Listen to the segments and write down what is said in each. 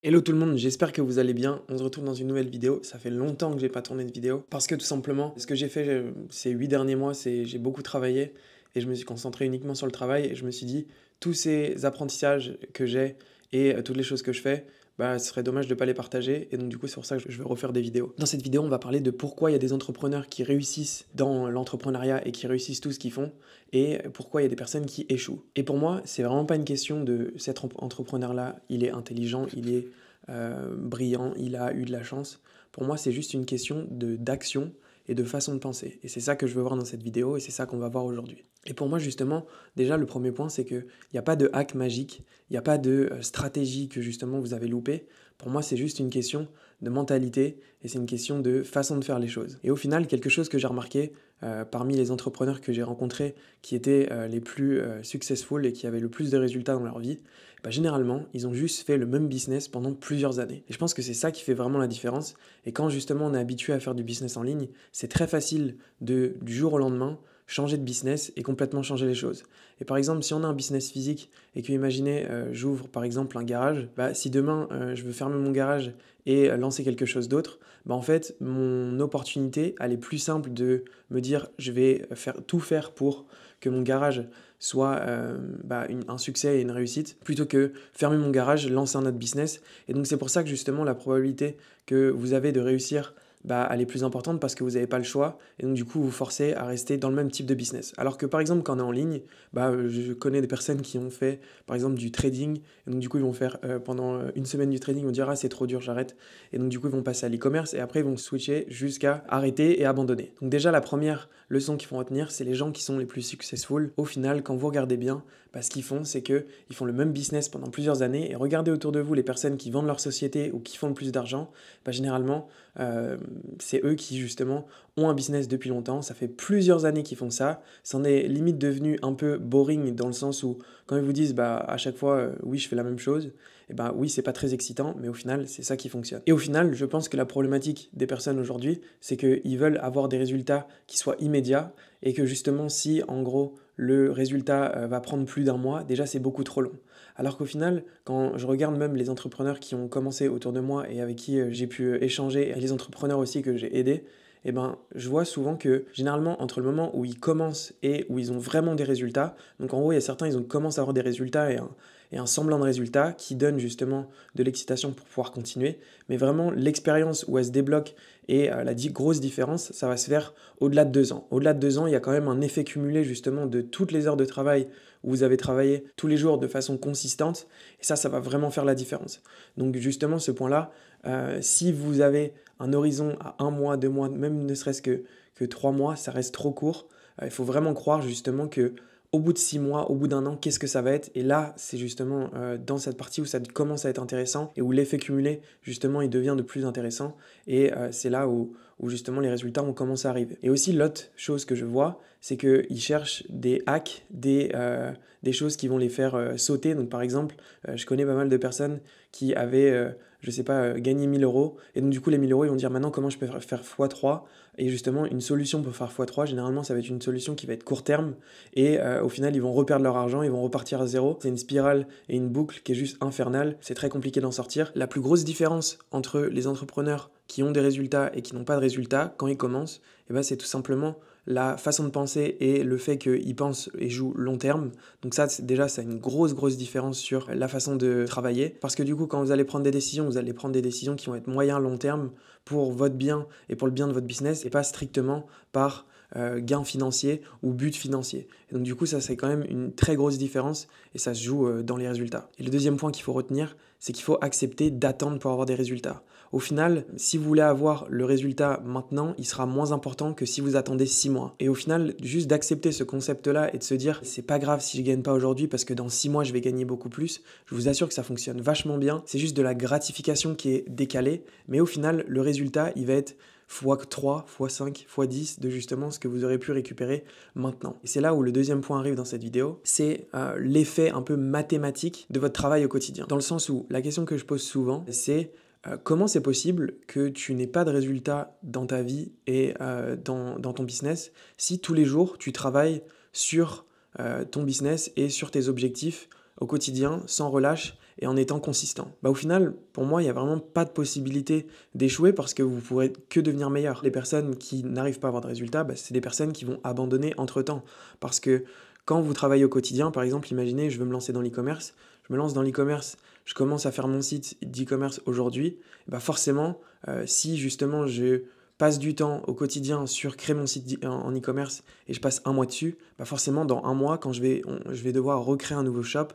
Hello tout le monde, j'espère que vous allez bien. On se retrouve dans une nouvelle vidéo. Ça fait longtemps que j'ai pas tourné de vidéo parce que tout simplement, ce que j'ai fait ces 8 derniers mois, c'est j'ai beaucoup travaillé et je me suis concentré uniquement sur le travail et je me suis dit tous ces apprentissages que j'ai et toutes les choses que je fais, bah ce serait dommage de pas les partager et donc du coup c'est pour ça que je vais refaire des vidéos. Dans cette vidéo, on va parler de pourquoi il y a des entrepreneurs qui réussissent dans l'entrepreneuriat et qui réussissent tout ce qu'ils font et pourquoi il y a des personnes qui échouent. Et pour moi, c'est vraiment pas une question de cet entrepreneur-là, il est intelligent, il est brillant, il a eu de la chance. Pour moi, c'est juste une question d'action et de façon de penser. Et c'est ça que je veux voir dans cette vidéo et c'est ça qu'on va voir aujourd'hui. Et pour moi, justement, déjà, le premier point, c'est qu'il n'y a pas de hack magique, il n'y a pas de stratégie que justement vous avez loupé. Pour moi, c'est juste une question de mentalité et c'est une question de façon de faire les choses. Et au final, quelque chose que j'ai remarqué parmi les entrepreneurs que j'ai rencontrés qui étaient les plus successful et qui avaient le plus de résultats dans leur vie, bah, généralement, ils ont juste fait le même business pendant plusieurs années. Et je pense que c'est ça qui fait vraiment la différence. Et quand justement on est habitué à faire du business en ligne, c'est très facile de, du jour au lendemain, changer de business et complètement changer les choses. Et par exemple, si on a un business physique et que, imaginez, j'ouvre par exemple un garage, bah, si demain je veux fermer mon garage et lancer quelque chose d'autre, bah, en fait, mon opportunité, elle est plus simple de me dire je vais tout faire pour que mon garage soit un succès et une réussite, plutôt que fermer mon garage, lancer un autre business. Et donc c'est pour ça que justement la probabilité que vous avez de réussir, bah, elle est plus importante parce que vous n'avez pas le choix et donc du coup vous forcez à rester dans le même type de business. Alors que par exemple quand on est en ligne, bah, je connais des personnes qui ont fait par exemple du trading et donc du coup ils vont faire pendant une semaine du trading, ils vont dire ah c'est trop dur j'arrête et donc du coup ils vont passer à l'e-commerce et après ils vont switcher jusqu'à arrêter et abandonner. Donc déjà la première leçon qu'il faut retenir, c'est les gens qui sont les plus successful. Au final quand vous regardez bien, bah, ce qu'ils font c'est qu'ils font le même business pendant plusieurs années et regardez autour de vous les personnes qui vendent leur société ou qui font le plus d'argent, bah, généralement c'est eux qui justement ont un business depuis longtemps, ça fait plusieurs années qu'ils font ça, c'en est limite devenu un peu boring dans le sens où quand ils vous disent bah, à chaque fois oui je fais la même chose, et bah oui c'est pas très excitant mais au final c'est ça qui fonctionne. Et au final je pense que la problématique des personnes aujourd'hui c'est qu'ils veulent avoir des résultats qui soient immédiats et que justement si en gros le résultat va prendre plus d'un mois, déjà c'est beaucoup trop long. Alors qu'au final, quand je regarde même les entrepreneurs qui ont commencé autour de moi et avec qui j'ai pu échanger, et les entrepreneurs aussi que j'ai aidés, eh ben, je vois souvent que généralement entre le moment où ils commencent et où ils ont vraiment des résultats, donc en gros il y a certains ils ont commencé à avoir des résultats et un semblant de résultat qui donne justement de l'excitation pour pouvoir continuer, mais vraiment l'expérience où elle se débloque et grosse différence, ça va se faire au-delà de 2 ans. Au-delà de 2 ans, il y a quand même un effet cumulé justement de toutes les heures de travail où vous avez travaillé tous les jours de façon consistante, et ça va vraiment faire la différence. Donc justement, ce point-là, si vous avez un horizon à 1 mois, 2 mois, même ne serait-ce que 3 mois, ça reste trop court. Il faut vraiment croire justement que au bout de 6 mois, au bout d'un an, qu'est-ce que ça va être? Et là, c'est justement dans cette partie où ça commence à être intéressant et où l'effet cumulé, justement, il devient de plus intéressant. Et c'est là où justement les résultats vont commencer à arriver. Et aussi, l'autre chose que je vois, c'est qu'ils cherchent des hacks, des choses qui vont les faire sauter. Donc par exemple, je connais pas mal de personnes qui avaient, je sais pas, gagné 1000 euros. Et donc du coup, les 1000 euros, ils vont dire maintenant comment je peux faire x3. Et justement, une solution pour faire x3, généralement, ça va être une solution qui va être court terme. Et au final, ils vont reperdre leur argent, ils vont repartir à zéro. C'est une spirale et une boucle qui est juste infernale. C'est très compliqué d'en sortir. La plus grosse différence entre les entrepreneurs qui ont des résultats et qui n'ont pas de résultats quand ils commencent, eh ben, c'est tout simplement la façon de penser et le fait qu'ils pensent et jouent long terme. Donc ça, déjà, ça a une grosse différence sur la façon de travailler. Parce que du coup, quand vous allez prendre des décisions, vous allez prendre des décisions qui vont être moyen long terme pour votre bien et pour le bien de votre business et pas strictement par gain financier ou but financier. Et donc du coup, ça c'est quand même une très grosse différence et ça se joue dans les résultats. Et le deuxième point qu'il faut retenir, c'est qu'il faut accepter d'attendre pour avoir des résultats. Au final, si vous voulez avoir le résultat maintenant, il sera moins important que si vous attendez 6 mois. Et au final, juste d'accepter ce concept-là et de se dire c'est pas grave si je gagne pas aujourd'hui parce que dans 6 mois je vais gagner beaucoup plus, je vous assure que ça fonctionne vachement bien. C'est juste de la gratification qui est décalée, mais au final, le résultat, il va être x3, x5, x10 de justement ce que vous aurez pu récupérer maintenant. Et c'est là où le deuxième point arrive dans cette vidéo, c'est l'effet un peu mathématique de votre travail au quotidien. Dans le sens où la question que je pose souvent, c'est comment c'est possible que tu n'aies pas de résultats dans ta vie et dans ton business si tous les jours tu travailles sur ton business et sur tes objectifs au quotidien sans relâche et en étant consistant. Au final, pour moi, il n'y a vraiment pas de possibilité d'échouer parce que vous pourrez que devenir meilleur. Les personnes qui n'arrivent pas à avoir de résultats, c'est des personnes qui vont abandonner entre-temps. Parce que quand vous travaillez au quotidien, par exemple, imaginez, je veux me lancer dans l'e-commerce, je me lance dans l'e-commerce, je commence à faire mon site d'e-commerce aujourd'hui, forcément, si justement je passe du temps au quotidien sur créer mon site en e-commerce et je passe un mois dessus, forcément dans un mois, quand je vais devoir recréer un nouveau shop,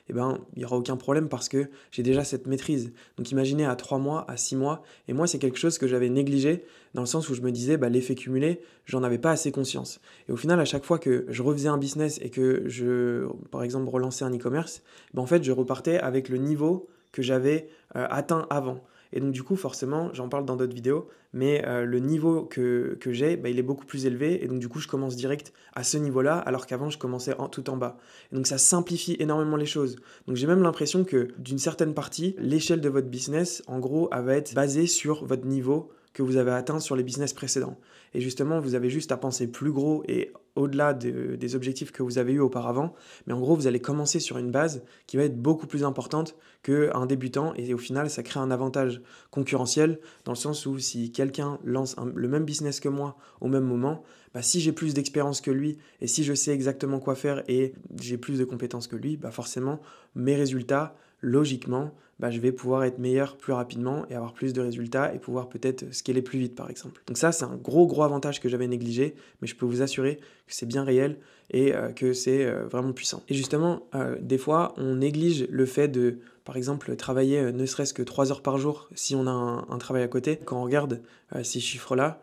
il n'y aura aucun problème parce que j'ai déjà cette maîtrise. Donc imaginez à 3 mois, à 6 mois, et moi c'est quelque chose que j'avais négligé dans le sens où je me disais l'effet cumulé, j'en avais pas assez conscience. Et au final, à chaque fois que je refaisais un business et que je, par exemple, relançais un e-commerce, en fait je repartais avec le niveau que j'avais atteint avant. Et donc du coup, forcément, j'en parle dans d'autres vidéos, mais le niveau que j'ai, il est beaucoup plus élevé. Et donc du coup, je commence direct à ce niveau-là, alors qu'avant, je commençais tout en bas. Et donc ça simplifie énormément les choses. Donc j'ai même l'impression que d'une certaine partie, l'échelle de votre business, en gros, elle va être basée sur votre niveau que vous avez atteint sur les business précédents. Et justement, vous avez juste à penser plus gros et au-delà des objectifs que vous avez eus auparavant. Mais en gros, vous allez commencer sur une base qui va être beaucoup plus importante qu'un débutant. Et au final, ça crée un avantage concurrentiel dans le sens où si quelqu'un lance le même business que moi au même moment, si j'ai plus d'expérience que lui et si je sais exactement quoi faire et j'ai plus de compétences que lui, forcément, mes résultats, logiquement, je vais pouvoir être meilleur plus rapidement et avoir plus de résultats et pouvoir peut-être scaler plus vite par exemple. Donc ça, c'est un gros avantage que j'avais négligé, mais je peux vous assurer que c'est bien réel et que c'est vraiment puissant. Et justement, des fois, on néglige le fait de, par exemple, travailler ne serait-ce que 3 heures par jour si on a un travail à côté. Quand on regarde ces chiffres-là,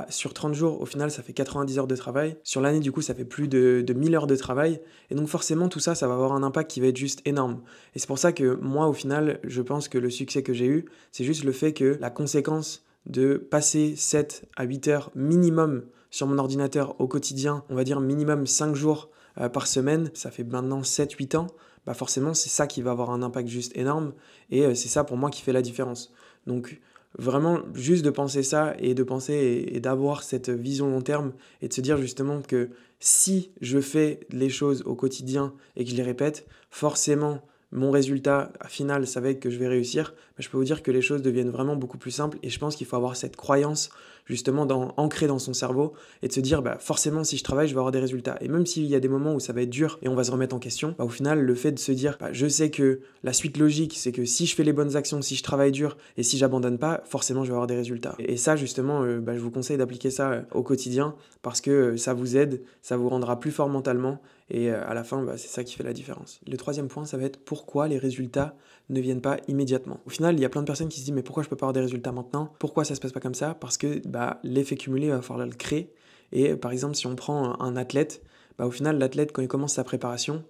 sur 30 jours, au final, ça fait 90 heures de travail. Sur l'année, du coup, ça fait plus de 1000 heures de travail. Et donc, forcément, tout ça, ça va avoir un impact qui va être juste énorme. Et c'est pour ça que moi, au final, je pense que le succès que j'ai eu, c'est juste le fait que la conséquence de passer 7 à 8 heures minimum sur mon ordinateur au quotidien, on va dire minimum 5 jours par semaine, ça fait maintenant 7-8 ans, forcément, c'est ça qui va avoir un impact juste énorme. Et c'est ça, pour moi, qui fait la différence. Donc, vraiment, juste de penser ça et de penser et d'avoir cette vision long terme et de se dire justement que si je fais les choses au quotidien et que je les répète, forcément, mon résultat final, ça va être que je vais réussir. Je peux vous dire que les choses deviennent vraiment beaucoup plus simples et je pense qu'il faut avoir cette croyance justement ancrée dans son cerveau et de se dire forcément si je travaille, je vais avoir des résultats. Et même s'il y a des moments où ça va être dur et on va se remettre en question, au final, le fait de se dire je sais que la suite logique, c'est que si je fais les bonnes actions, si je travaille dur et si j'abandonne pas, forcément je vais avoir des résultats. Et ça justement, je vous conseille d'appliquer ça au quotidien parce que ça vous aide, ça vous rendra plus fort mentalement et à la fin, c'est ça qui fait la différence. Le troisième point, ça va être pourquoi les résultats ne viennent pas immédiatement. Au final, il y a plein de personnes qui se disent mais pourquoi je peux pas avoir des résultats maintenant? Pourquoi ça se passe pas comme ça? Parce que l'effet cumulé, il va falloir le créer. Et par exemple, si on prend un athlète, au final, l'athlète, quand il commence sa préparation,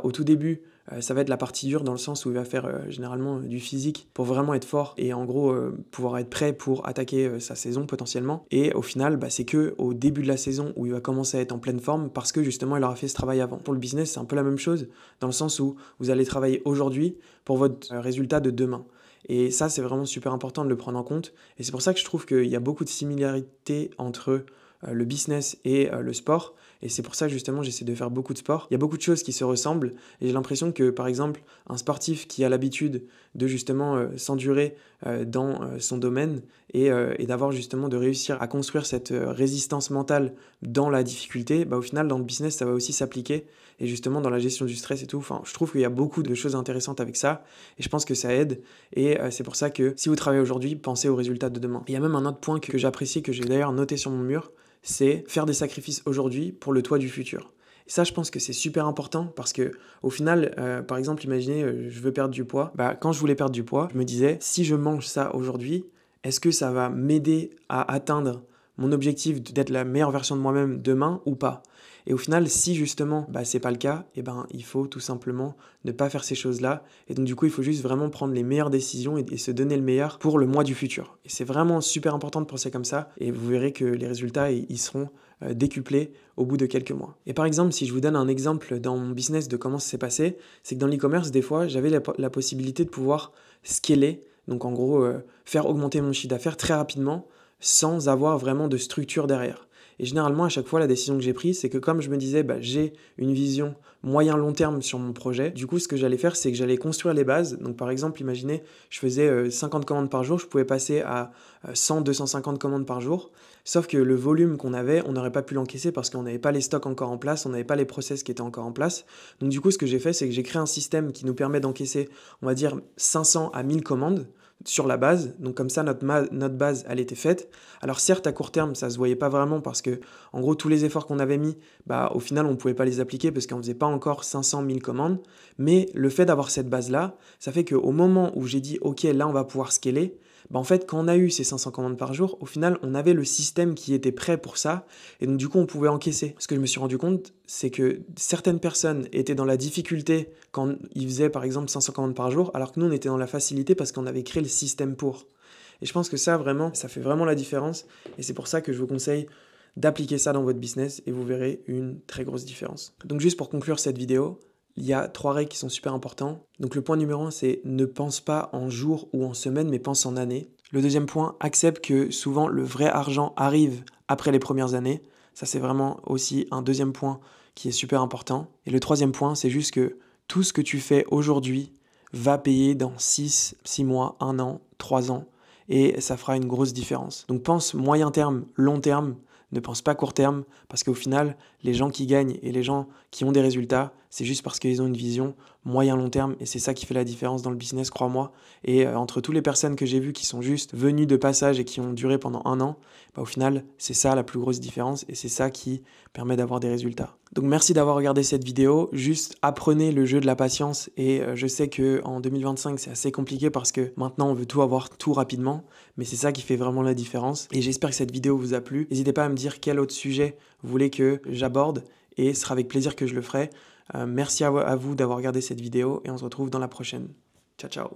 au tout début, ça va être la partie dure dans le sens où il va faire généralement du physique pour vraiment être fort et en gros pouvoir être prêt pour attaquer sa saison potentiellement. Et au final, c'est que au début de la saison où il va commencer à être en pleine forme parce que justement il aura fait ce travail avant. Pour le business, c'est un peu la même chose dans le sens où vous allez travailler aujourd'hui pour votre résultat de demain. Et ça, c'est vraiment super important de le prendre en compte. Et c'est pour ça que je trouve qu'il y a beaucoup de similarités entre le business et le sport. Et c'est pour ça que justement j'essaie de faire beaucoup de sport. Il y a beaucoup de choses qui se ressemblent et j'ai l'impression que par exemple un sportif qui a l'habitude de justement s'endurer dans son domaine et d'avoir justement de réussir à construire cette résistance mentale dans la difficulté, au final dans le business ça va aussi s'appliquer et justement dans la gestion du stress et tout. Enfin, je trouve qu'il y a beaucoup de choses intéressantes avec ça et je pense que ça aide et c'est pour ça que si vous travaillez aujourd'hui, pensez aux résultats de demain. Et il y a même un autre point que j'apprécie, que j'ai d'ailleurs noté sur mon mur, c'est faire des sacrifices aujourd'hui pour le toit du futur. Et ça, je pense que c'est super important parce que au final, par exemple, imaginez, je veux perdre du poids. Quand je voulais perdre du poids, je me disais, si je mange ça aujourd'hui, est-ce que ça va m'aider à atteindre mon objectif d'être la meilleure version de moi-même demain ou pas? Et au final, si justement, c'est pas le cas, il faut tout simplement ne pas faire ces choses-là. Et donc du coup, il faut juste vraiment prendre les meilleures décisions et se donner le meilleur pour le mois du futur. Et c'est vraiment super important de penser comme ça. Et vous verrez que les résultats, ils seront décuplés au bout de quelques mois. Et par exemple, si je vous donne un exemple dans mon business de comment ça s'est passé, c'est que dans l'e-commerce, des fois, j'avais la possibilité de pouvoir scaler, donc en gros, faire augmenter mon chiffre d'affaires très rapidement sans avoir vraiment de structure derrière. Et généralement, à chaque fois, la décision que j'ai prise, c'est que comme je me disais, bah, j'ai une vision moyen-long terme sur mon projet, du coup, ce que j'allais faire, c'est que j'allais construire les bases. Donc, par exemple, imaginez, je faisais 50 commandes par jour, je pouvais passer à 100-250 commandes par jour. Sauf que le volume qu'on avait, on n'aurait pas pu l'encaisser parce qu'on n'avait pas les stocks encore en place, on n'avait pas les process qui étaient encore en place. Donc, du coup, ce que j'ai fait, c'est que j'ai créé un système qui nous permet d'encaisser, on va dire, 500 à 1000 commandes sur la base. Donc comme ça, notre base, elle était faite. Alors certes, à court terme, ça se voyait pas vraiment parce que, en gros, tous les efforts qu'on avait mis, bah, au final, on pouvait pas les appliquer parce qu'on faisait pas encore 500 000 commandes. Mais le fait d'avoir cette base-là, ça fait qu'au moment où j'ai dit, OK, là, on va pouvoir scaler, bah, en fait, quand on a eu ces 500 commandes par jour, au final, on avait le système qui était prêt pour ça. Et donc, du coup, on pouvait encaisser. Ce que je me suis rendu compte, c'est que certaines personnes étaient dans la difficulté quand ils faisaient, par exemple, 500 commandes par jour, alors que nous, on était dans la facilité parce qu'on avait créé le système pour. Et je pense que ça, vraiment, ça fait vraiment la différence. Et c'est pour ça que je vous conseille d'appliquer ça dans votre business et vous verrez une très grosse différence. Donc, juste pour conclure cette vidéo, il y a 3 règles qui sont super importantes. Donc le point numéro 1, c'est ne pense pas en jours ou en semaines, mais pense en années. Le deuxième point, accepte que souvent le vrai argent arrive après les premières années. Ça, c'est vraiment aussi un deuxième point qui est super important. Et le troisième point, c'est juste que tout ce que tu fais aujourd'hui va payer dans 6 mois, 1 an, 3 ans. Et ça fera une grosse différence. Donc pense moyen terme, long terme. Ne pense pas court terme, parce qu'au final, les gens qui gagnent et les gens qui ont des résultats, c'est juste parce qu'ils ont une vision moyen-long terme, et c'est ça qui fait la différence dans le business, crois-moi. Et entre toutes les personnes que j'ai vues qui sont juste venues de passage et qui ont duré pendant 1 an, bah, au final, c'est ça la plus grosse différence, et c'est ça qui permet d'avoir des résultats. Donc merci d'avoir regardé cette vidéo, juste apprenez le jeu de la patience, et je sais qu'en 2025, c'est assez compliqué parce que maintenant, on veut tout avoir tout rapidement, mais c'est ça qui fait vraiment la différence, et j'espère que cette vidéo vous a plu. N'hésitez pas à me dire quel autre sujet vous voulez que j'aborde, et ce sera avec plaisir que je le ferai. Merci à vous d'avoir regardé cette vidéo, et on se retrouve dans la prochaine. Ciao, ciao.